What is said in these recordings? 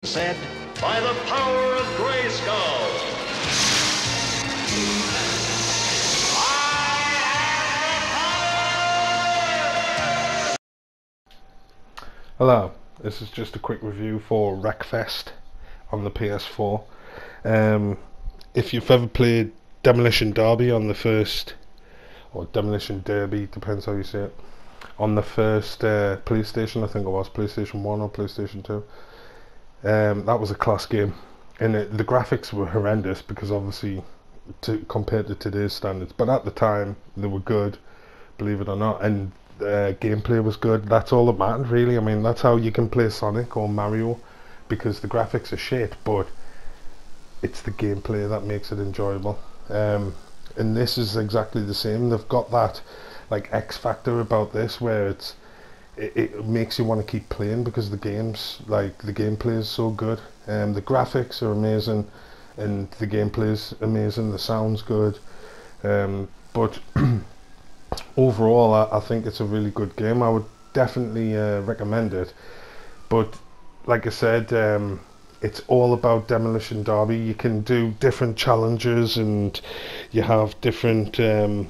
Said by the power of Grayskull. Hello, this is just a quick review for Wreckfest on the PS4. If you've ever played Demolition Derby on the first, or Demolition Derby, depends how you say it, on the first PlayStation, I think it was PlayStation 1 or PlayStation 2, that was a class game. And the graphics were horrendous because obviously compared to today's standards, but at the time they were good, believe it or not, and gameplay was good. That's all that mattered really. I mean, that's how you can play Sonic or Mario, because the graphics are shit, but it's the gameplay that makes it enjoyable. And this is exactly the same. They've got that like X factor about this, where it makes you want to keep playing because the gameplay is so good. The graphics are amazing and the gameplay is amazing. The sound's good, but overall I think it's a really good game. I would definitely recommend it, but like I said, it's all about Demolition Derby. You can do different challenges and you have different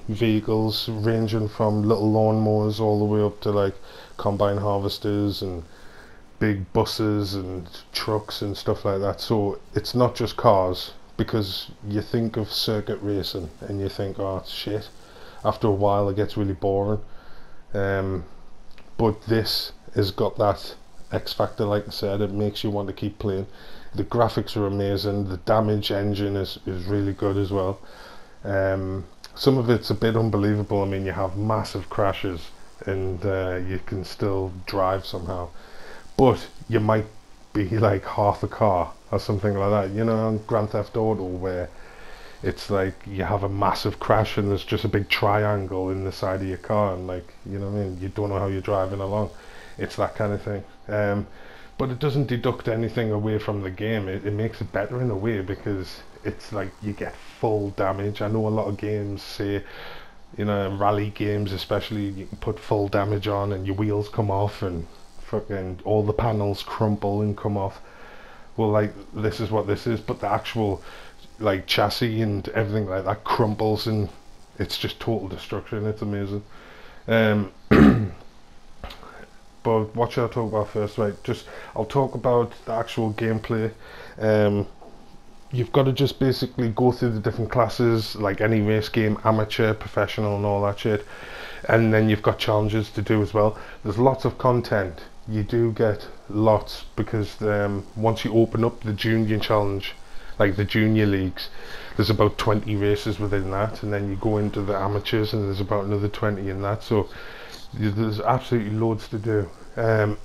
vehicles ranging from little lawnmowers all the way up to like combine harvesters and big buses and trucks and stuff like that. So it's not just cars, because you think of circuit racing and you think, oh, it's shit. After a while it gets really boring, but this has got that X factor. Like I said, it makes you want to keep playing. The graphics are amazing. The damage engine is really good as well. Some of it's a bit unbelievable. I mean, you have massive crashes and you can still drive somehow, but you might be like half a car or something like that, you know, on Grand Theft Auto, where it's like you have a massive crash and there's just a big triangle in the side of your car, and like, you know what I mean, you don't know how you're driving along. It's that kind of thing. But it doesn't deduct anything away from the game. It makes it better in a way, because it's like you get full damage. I know a lot of games say, you know, rally games especially, you can put full damage on and your wheels come off and fucking all the panels crumple and come off. Well, like, this is what this is, but the actual like chassis and everything like that crumples and it's just total destruction. It's amazing. But what should I talk about first? Right, I'll talk about the actual gameplay. You've got to just basically go through the different classes like any race game, amateur, professional and all that shit, and then you've got challenges to do as well. There's lots of content. You do get lots, because once you open up the junior challenge, like the junior leagues, there's about 20 races within that, and then you go into the amateurs and there's about another 20 in that, so there's absolutely loads to do. There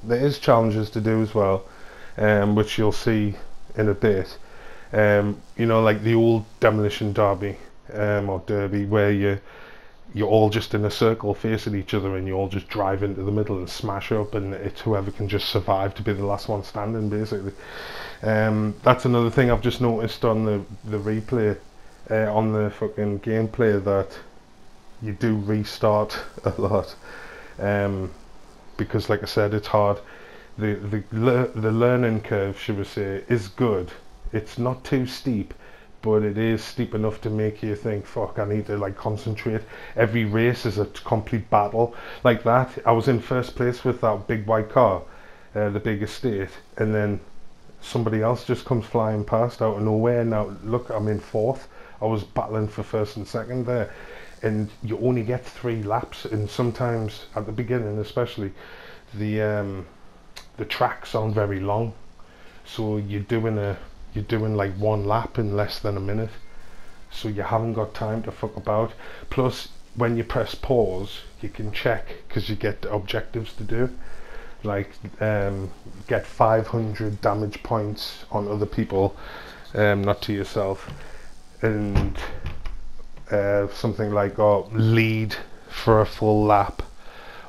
is challenges to do as well, which you'll see in a bit. You know, like the old Demolition Derby, or Derby, where you're all just in a circle facing each other and you all just drive into the middle and smash up, and it's whoever can just survive to be the last one standing, basically. That's another thing I've just noticed on the replay, on the fucking gameplay, that you do restart a lot, because like I said, it's hard. The learning curve, should we say, is good. It's not too steep, but it is steep enough to make you think, fuck, I need to like concentrate. Every race is a complete battle. Like that, I was in first place with that big white car, the big estate, and then somebody else just comes flying past out of nowhere. Now look, I'm in fourth. I was battling for first and second there, and you only get 3 laps, and sometimes at the beginning especially, the tracks aren't very long, so you're doing like 1 lap in less than a minute, so you haven't got time to fuck about. Plus, when you press pause, you can check, because you get objectives to do, like get 500 damage points on other people, not to yourself, and something like, oh, lead for a full lap,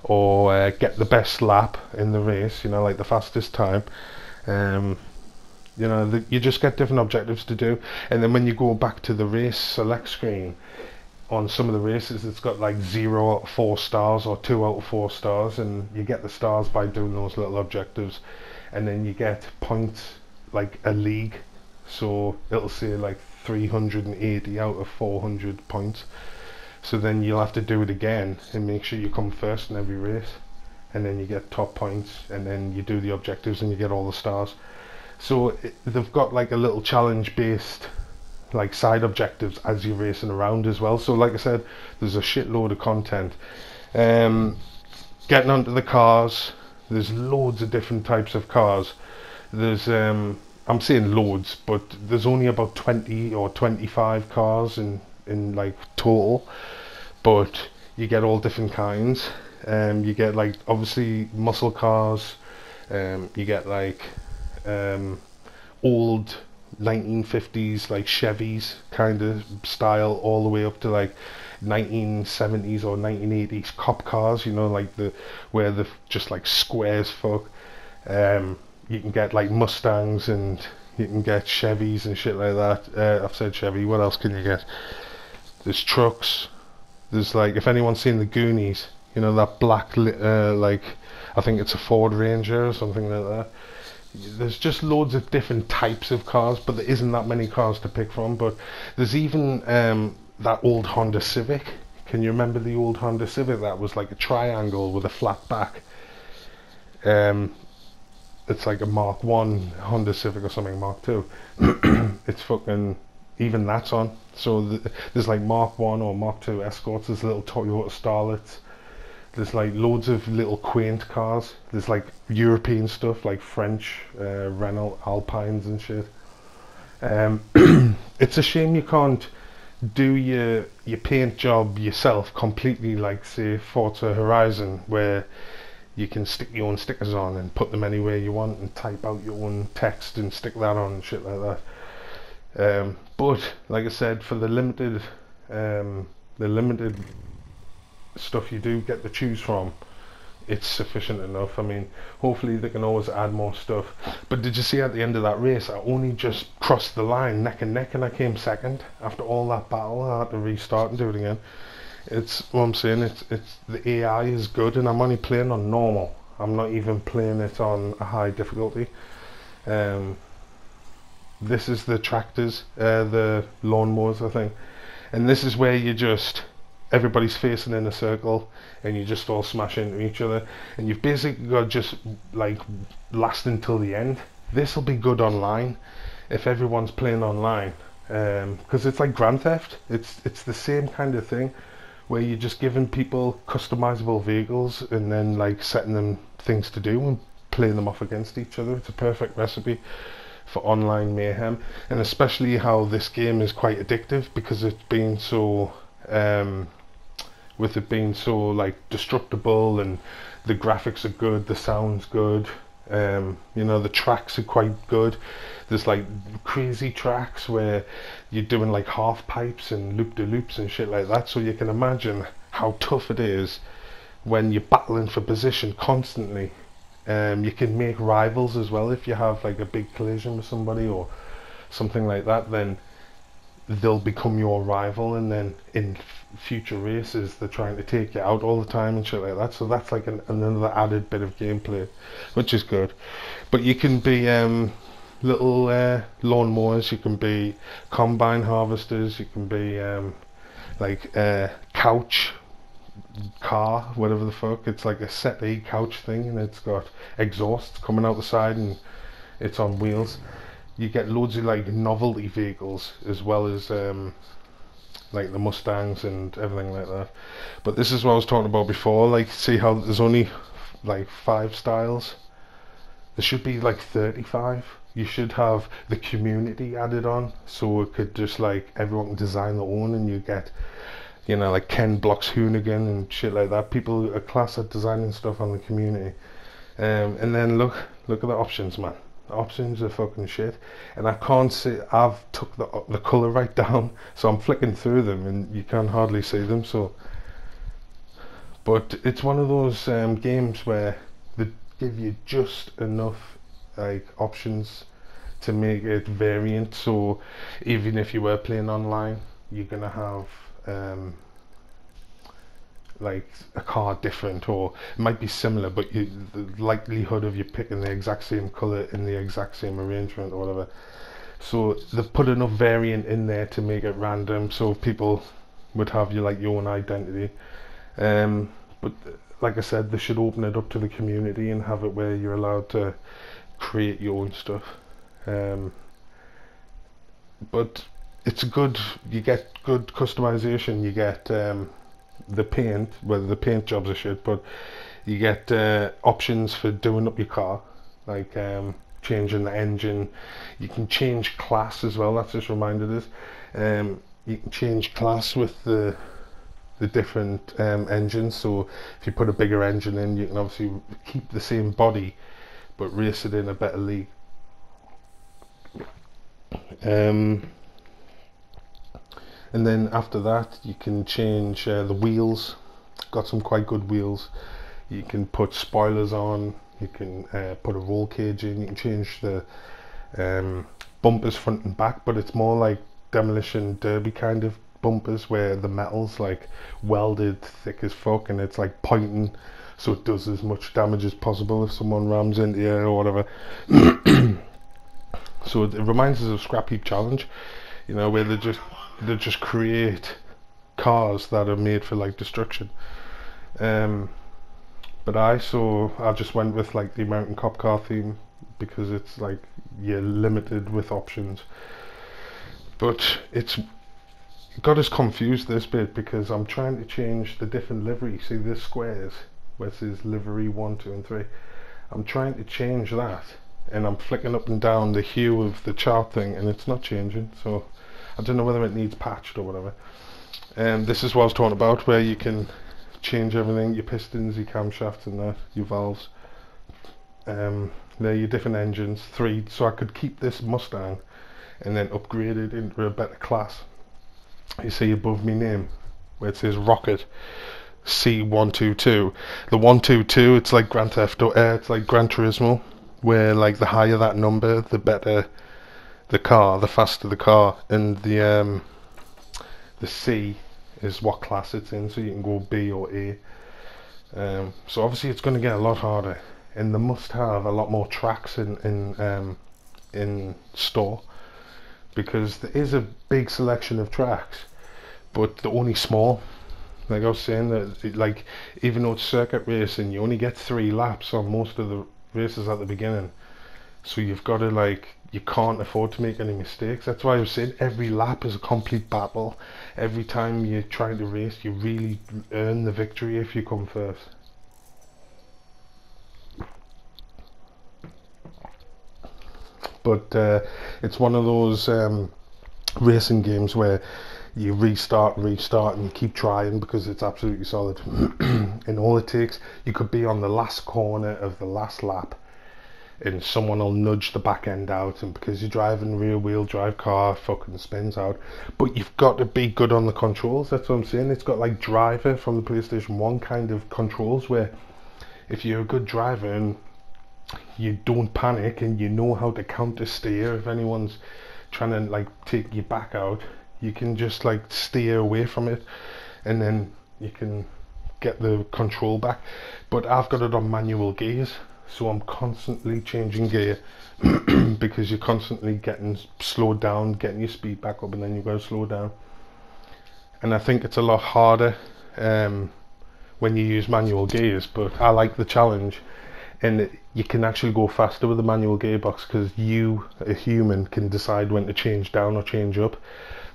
or get the best lap in the race, you know, like the fastest time. You know, you just get different objectives to do, and then when you go back to the race select screen, on some of the races it's got like 0 out of 4 stars or 2 out of 4 stars, and you get the stars by doing those little objectives. and then you get points like a league, so it'll say like 380 out of 400 points. So then you'll have to do it again and make sure you come first in every race, and then you get top points, and then you do the objectives and you get all the stars. So they've got like a little challenge based like side objectives as you're racing around as well. So like I said, there's a shitload of content. Getting onto the cars, there's loads of different types of cars. There's I'm saying loads, but there's only about 20 or 25 cars in like total, but you get all different kinds. You get like obviously muscle cars, you get like old 1950s like Chevys kind of style, all the way up to like 1970s or 1980s cop cars, you know, like where they're just like square as fuck. You can get like Mustangs, and you can get Chevys and shit like that. I've said Chevy, what else can you get? There's trucks. There's like, if anyone's seen the Goonies, you know, that black like, I think it's a Ford Ranger or something like that. There's just loads of different types of cars, but there isn't that many cars to pick from. But there's even that old Honda Civic. Can you remember the old Honda Civic that was like a triangle with a flat back? It's like a Mark 1 Honda Civic or something, Mark 2. It's fucking, even that's on. So there's like Mark 1 or Mark 2 Escorts, there's little Toyota Starlets. There's like loads of little quaint cars. There's like European stuff like French Renault Alpines and shit. It's a shame you can't do your paint job yourself completely, like say Forza Horizon, where you can stick your own stickers on and put them anywhere you want and type out your own text and stick that on and shit like that. But like I said, for the limited stuff you do get to choose from, it's sufficient enough. I mean, hopefully they can always add more stuff. But did you see at the end of that race, I only just crossed the line neck and neck, and I came second. After all that battle, I had to restart and do it again. It's what I'm saying, it's the AI is good, and I'm only playing on normal. I'm not even playing it on a high difficulty. This is the tractors, the lawnmowers, I think, and this is where you just, everybody's facing in a circle and you just all smash into each other, and you've basically got to just like last until the end. This will be good online if everyone's playing online, because it's like Grand Theft. It's the same kind of thing, where you're just giving people customizable vehicles and then like setting them things to do and playing them off against each other. It's a perfect recipe for online mayhem, and especially how this game is quite addictive because it's been so with it being so like destructible, and the graphics are good, the sound's good, you know, the tracks are quite good. There's like crazy tracks where you're doing like half pipes and loop-de-loops and shit like that, so you can imagine how tough it is when you're battling for position constantly. You can make rivals as well. If you have like a big collision with somebody or something like that, then they'll become your rival, and then in future races they're trying to take you out all the time and shit like that. So that's like another added bit of gameplay, which is good. But you can be little lawnmowers, you can be combine harvesters, you can be like couch car, whatever the fuck. It's like a settee couch thing, and it's got exhausts coming out the side, and it's on wheels. You get loads of like novelty vehicles as well as like the Mustangs and everything like that. But this is what I was talking about before, like see how there's only like 5 styles. There should be like 35. You should have the community added on, so it could just like everyone can design their own, and you get, you know, like Ken Block's Hoonigan and shit like that. People are class at designing stuff on the community. And then look at the options, man. The options are fucking shit, and I can't see. I've took the color right down, so I'm flicking through them, and you can hardly see them. So, but it's one of those games where they give you just enough like options to make it variant. So even if you were playing online, you're gonna have like a car different, or it might be similar, but the likelihood of you picking the exact same color in the exact same arrangement or whatever. So they've put enough variant in there to make it random, so people would have your own identity. But like I said, they should open it up to the community and have it where you're allowed to create your own stuff. But it's good. You get good customization. You get the paint. Well, the paint jobs are shit, but you get options for doing up your car, like changing the engine. You can change class as well. That's just reminded us. You can change class with the different engines. So if you put a bigger engine in, you can obviously keep the same body but race it in a better league. And then after that you can change the wheels. Got some quite good wheels. You can put spoilers on, you can put a roll cage in, you can change the bumpers front and back, but it's more like demolition derby kind of bumpers where the metal's like welded thick as fuck and it's like pointing, so it does as much damage as possible if someone rams into you or whatever. So it reminds us of Scrap Heap Challenge, you know, where they just create cars that are made for like destruction. But I just went with like the American Cop Car theme because it's like you're limited with options. But it's got us confused this bit because I'm trying to change the different livery. See this squares where it says livery 1, 2 and 3. I'm trying to change that and I'm flicking up and down the hue of the chart thing and it's not changing, so I don't know whether it needs patched or whatever. This is what I was talking about, where you can change everything, your pistons, your camshafts and that, your valves. They're your different engines, 3, so I could keep this Mustang and then upgrade it into a better class. You see above me name where it says Rocket C122. The 122, it's like Grand Theft Auto, it's like Gran Turismo, where like the higher that number, the better the car, the faster the car, and the C is what class it's in, so you can go B or A. So obviously it's going to get a lot harder, and they must have a lot more tracks in store, because there is a big selection of tracks, but they're only small. Like I was saying, that like even though it's circuit racing, you only get 3 laps on most of the races at the beginning, so you've got to you can't afford to make any mistakes. That's why I was saying every lap is a complete battle. Every time you're trying to race, you really earn the victory if you come first. But it's one of those racing games where you restart and you keep trying because it's absolutely solid. And all it takes, you could be on the last corner of the last lap and someone will nudge the back end out, and because you're driving a rear wheel drive car, fucking spins out. But you've got to be good on the controls. That's what I'm saying. It's got like Driver from the PlayStation 1 kind of controls, where if you're a good driver and you don't panic and you know how to counter steer, if anyone's trying to like take you back out, you can just like steer away from it and then you can get the control back. But I've got it on manual gears, so I'm constantly changing gear because you're constantly getting slowed down, getting your speed back up, and then you've got to slow down. And I think it's a lot harder when you use manual gears, but I like the challenge. And you can actually go faster with the manual gearbox because you, a human, can decide when to change down or change up.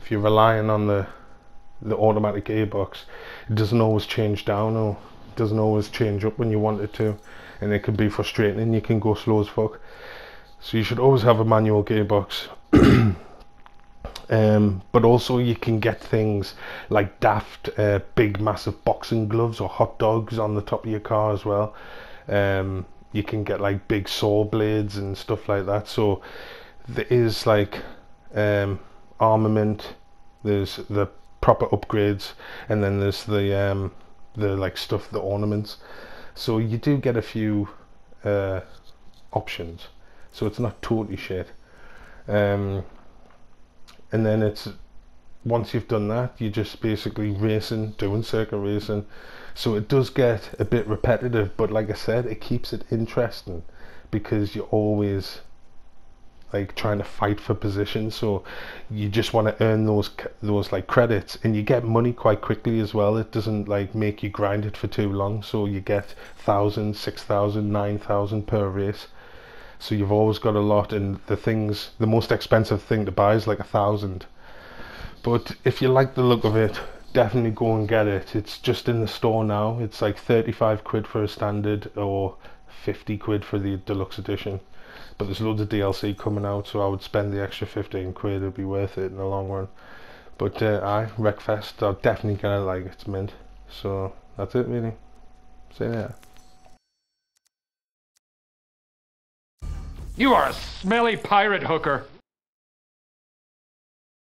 If you're relying on the automatic gearbox, it doesn't always change down or doesn't always change up when you want it to, and it can be frustrating and you can go slow as fuck. So you should always have a manual gearbox. But also you can get things like daft big massive boxing gloves or hot dogs on the top of your car as well. You can get like big saw blades and stuff like that. So there is like armament, there's the proper upgrades, and then there's the like stuff, the ornaments. So you do get a few options, so it's not totally shit. And then it's once you've done that, you're just basically racing, doing circuit racing. So it does get a bit repetitive, but like I said, it keeps it interesting because you're always like trying to fight for position. So you just want to earn those like credits, and you get money quite quickly as well. It doesn't like make you grind it for too long, so you get 1,000, 6,000, 9,000 per race. So you've always got a lot, and the most expensive thing to buy is like 1,000. But if you like the look of it, definitely go and get it. It's just in the store now. It's like 35 quid for a standard or 50 quid for the deluxe edition. But there's loads of DLC coming out, so I would spend the extra 15 quid. It'd be worth it in the long run. But wreckfest, I'll definitely get it, like it's mint. So that's it really. See you later. You are a smelly pirate hooker.